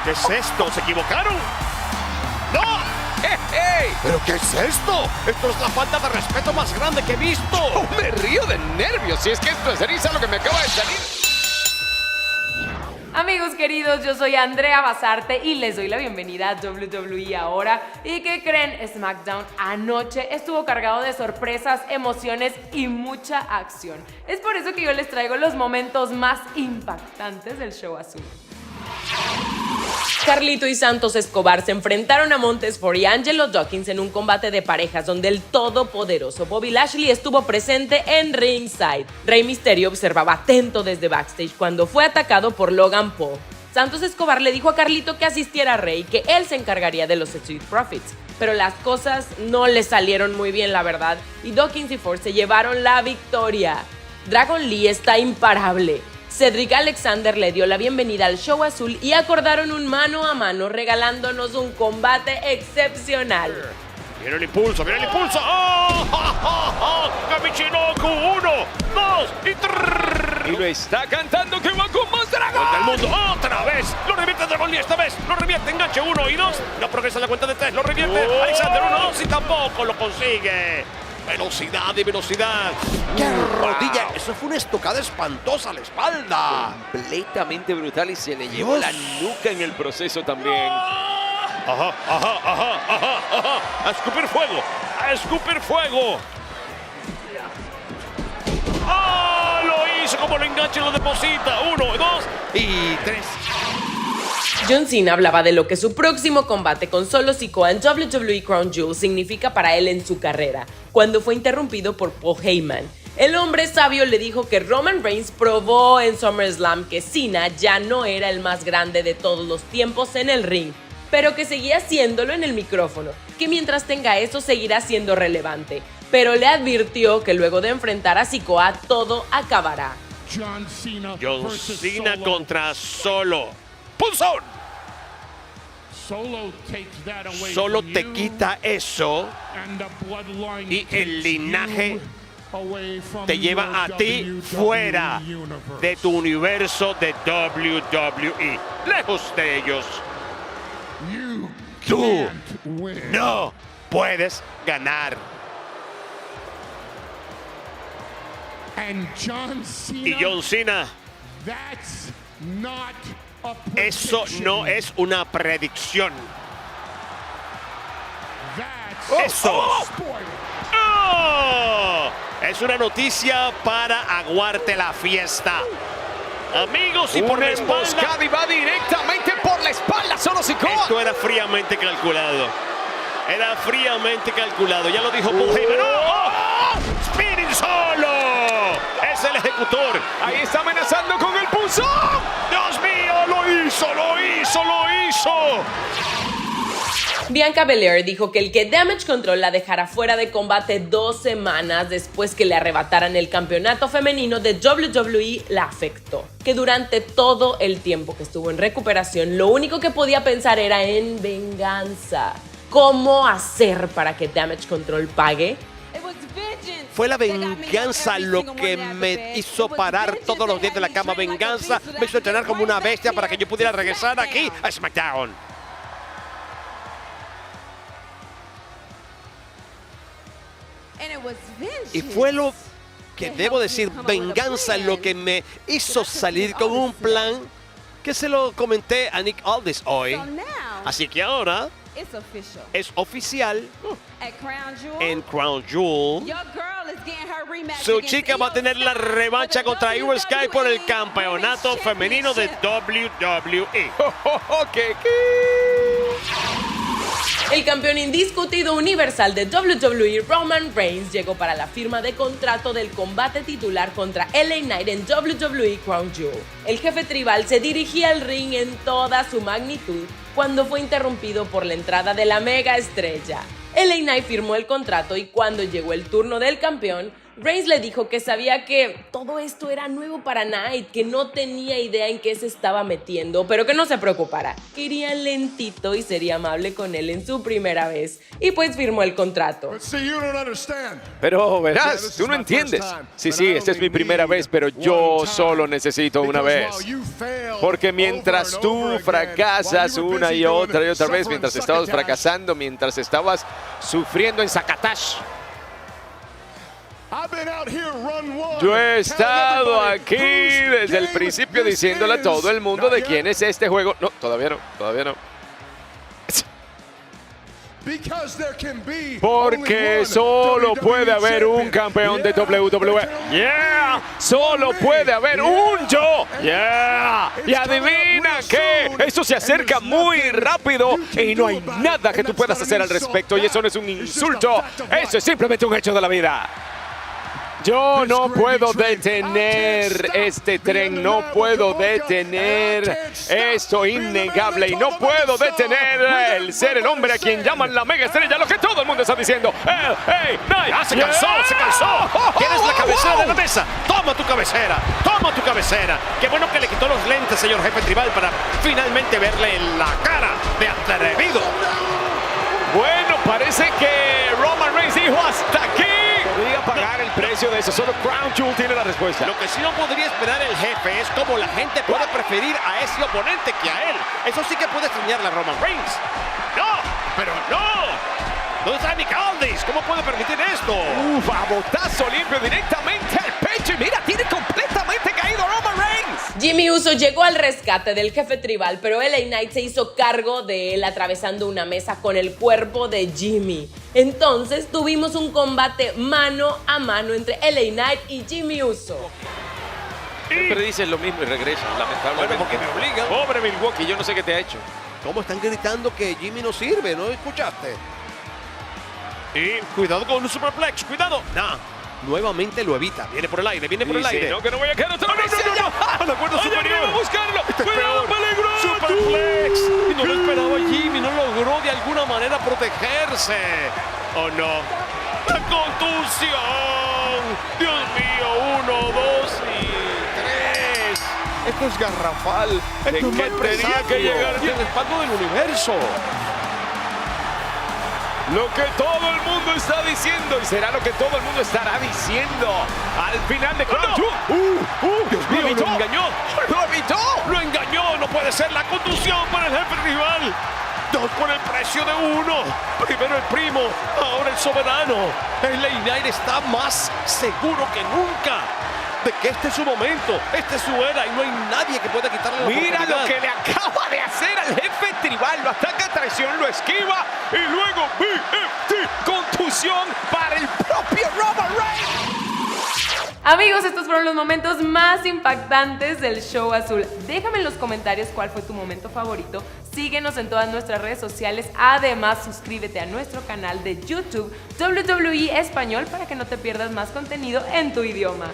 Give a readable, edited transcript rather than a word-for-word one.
¿Qué es esto? ¿Se equivocaron? ¡No! ¡Hey! ¿Pero qué es esto? Esto es la falta de respeto más grande que he visto. Me río de nervios si es que esto es risa lo que me acaba de salir. Amigos queridos, yo soy Andrea Basarte y les doy la bienvenida a WWE Ahora. ¿Y qué creen? SmackDown anoche estuvo cargado de sorpresas, emociones y mucha acción. Es por eso que yo les traigo los momentos más impactantes del show azul. Carlito y Santos Escobar se enfrentaron a Montez Ford y Angelo Dawkins en un combate de parejas donde el todopoderoso Bobby Lashley estuvo presente en ringside. Rey Mysterio observaba atento desde backstage cuando fue atacado por Logan Paul. Santos Escobar le dijo a Carlito que asistiera a Rey y que él se encargaría de los Street Profits, pero las cosas no le salieron muy bien, la verdad, y Dawkins y Ford se llevaron la victoria. Dragon Lee está imparable. Cedric Alexander le dio la bienvenida al show azul y acordaron un mano a mano regalándonos un combate excepcional. ¡Mira el impulso! ¡Mira el impulso! ¡Oh! ¡Ja, ja, ja! ¡Kamichinoku! ¡1, 2 y 3! Y lo está cantando que va con más dragón. ¡Vuelta al mundo! ¡Otra vez! ¡Lo revierte Dragon Lee esta vez! ¡Lo revierte! ¡Enganche! 1 y 2. No progresa la cuenta de 3. ¡Lo revierte! ¡Oh! Alexander 1, 2 y tampoco lo consigue. ¡Velocidad y velocidad! ¡Qué rodilla! Eso fue una estocada espantosa a la espalda. Completamente brutal y se le llevó la nuca en el proceso también. Ajá, ajá, ajá, ajá, ajá. ¡A escupir fuego! ¡A escupir fuego! ¡Ah! Lo hizo como lo engancha y lo deposita. 1, 2 y 3. John Cena hablaba de lo que su próximo combate con Solo Sikoa en WWE Crown Jewel significa para él en su carrera, cuando fue interrumpido por Paul Heyman. El hombre sabio le dijo que Roman Reigns probó en SummerSlam que Cena ya no era el más grande de todos los tiempos en el ring, pero que seguía haciéndolo en el micrófono, que mientras tenga eso seguirá siendo relevante, pero le advirtió que luego de enfrentar a Sikoa todo acabará. John Cena contra Solo. ¡Punzón! Solo te quita eso y el linaje te lleva a ti fuera de tu universo de WWE. Lejos de ellos. Tú no puedes ganar. Y John Cena, eso no es una predicción. Eso es una noticia para aguarte la fiesta. Amigos, y por la espalda. Y va directamente por la espalda, Solo Sikoa. Esto era fríamente calculado. Era fríamente calculado. Ya lo dijo Paul Heyman. ¡Oh! ¡Spinning Solo! Es el ejecutor. Ahí está amenazando con el punzón. ¡Dios mío! ¡Lo hizo! ¡Lo hizo! ¡Lo hizo! Bianca Belair dijo que el que Damage Control la dejara fuera de combate 2 semanas después que le arrebataran el campeonato femenino de WWE la afectó. Que durante todo el tiempo que estuvo en recuperación, lo único que podía pensar era en venganza. ¿Cómo hacer para que Damage Control pague? Fue la venganza lo que me hizo parar todos los días de la cama. Venganza me hizo entrenar como una bestia para que yo pudiera regresar aquí a SmackDown. Y fue lo que debo decir, venganza, lo que me hizo salir con un plan que se lo comenté a Nick Aldis hoy. Así que ahora es oficial. En Crown Jewel, su chica va a tener la revancha contra Io Sky por el campeonato femenino de WWE. El campeón indiscutido universal de WWE, Roman Reigns, llegó para la firma de contrato del combate titular contra LA Knight en WWE Crown Jewel. El jefe tribal se dirigía al ring en toda su magnitud cuando fue interrumpido por la entrada de la mega estrella. LA Knight firmó el contrato y cuando llegó el turno del campeón, Reigns le dijo que sabía que todo esto era nuevo para Knight, que no tenía idea en qué se estaba metiendo, pero que no se preocupara, que iría lentito y sería amable con él en su primera vez. Y pues firmó el contrato. Pero verás, tú no entiendes. Sí, esta es mi primera vez, pero yo solo necesito una vez. Porque mientras tú fracasas una y otra vez, mientras estabas fracasando, mientras estabas sufriendo en Sakatash, yo he estado aquí desde el principio diciéndole a todo el mundo de quién es este juego. No, todavía no. Porque solo puede haber un campeón de WWE. ¡Yeah! Solo puede haber un yo. ¡Yeah! Y adivina qué, esto se acerca muy rápido y no hay nada que tú puedas hacer al respecto. Y eso no es un insulto, eso es simplemente un hecho de la vida. Yo no puedo detener este tren, no puedo detener esto innegable y no puedo detener el ser el hombre a quien llaman la mega estrella, lo que todo el mundo está diciendo. ¡Ah, se cansó! ¿Tienes la cabecera de la mesa? ¡Toma tu cabecera! ¡Qué bueno que le quitó los lentes, señor jefe tribal, para finalmente verle la cara de atrevido! Bueno, parece que Roman Reigns dijo hasta aquí. Podría pagar el precio de eso. Solo Crown Jewel tiene la respuesta. Lo que sí no podría esperar el jefe es cómo la gente puede preferir a ese oponente que a él. Eso sí que puede extrañarle a Roman Reigns. ¡No! ¿Dónde está Nick Aldis? ¿Cómo puede permitir esto? A botazo limpio directamente al pecho. Y mira, tiene completamente caído Roman Reigns. Jimmy Uso llegó al rescate del jefe tribal, pero LA Knight se hizo cargo de él atravesando una mesa con el cuerpo de Jimmy. Entonces tuvimos un combate mano a mano entre LA Knight y Jimmy Uso. Siempre dices lo mismo y regresas, lamentablemente. Bueno, porque me obligan. Pobre Milwaukee, yo no sé qué te ha hecho. ¿Cómo están gritando que Jimmy no sirve? ¿No escuchaste? Y cuidado con un superplex, cuidado. Nuevamente lo evita. Viene por el aire. No, que no voy a quedar otra vez. ¡A la cuerda superior! ¡A buscarlo! ¡Cuidado, peligroso! ¡Superplex! Y no lo esperaba Jimmy. No logró de alguna manera protegerse. ¡Oh, no! ¡La contusión! ¡Dios mío! 1, 2 y 3. Esto es garrafal. Esto es que tenía que llegar el respaldo del universo. Lo que todo el mundo está diciendo y será lo que todo el mundo estará diciendo al final de Crown Jewel. Dios mío, lo engañó. ¡Lo evitó! ¡Lo engañó! ¡No puede ser la contusión para el jefe rival! 2 por el precio de 1. Primero el primo, ahora el soberano. LA Knight está más seguro que nunca de que este es su momento, este es su era y no hay nadie que pueda quitarle la oportunidad. Mira lo que le acaba de hacer al jefe tribal. Lo ataca a traición, lo esquiva y luego BFT, contusión para el propio Roman Reigns. Amigos, estos fueron los momentos más impactantes del show azul. Déjame en los comentarios cuál fue tu momento favorito. Síguenos en todas nuestras redes sociales. Además, suscríbete a nuestro canal de YouTube WWE Español para que no te pierdas más contenido en tu idioma.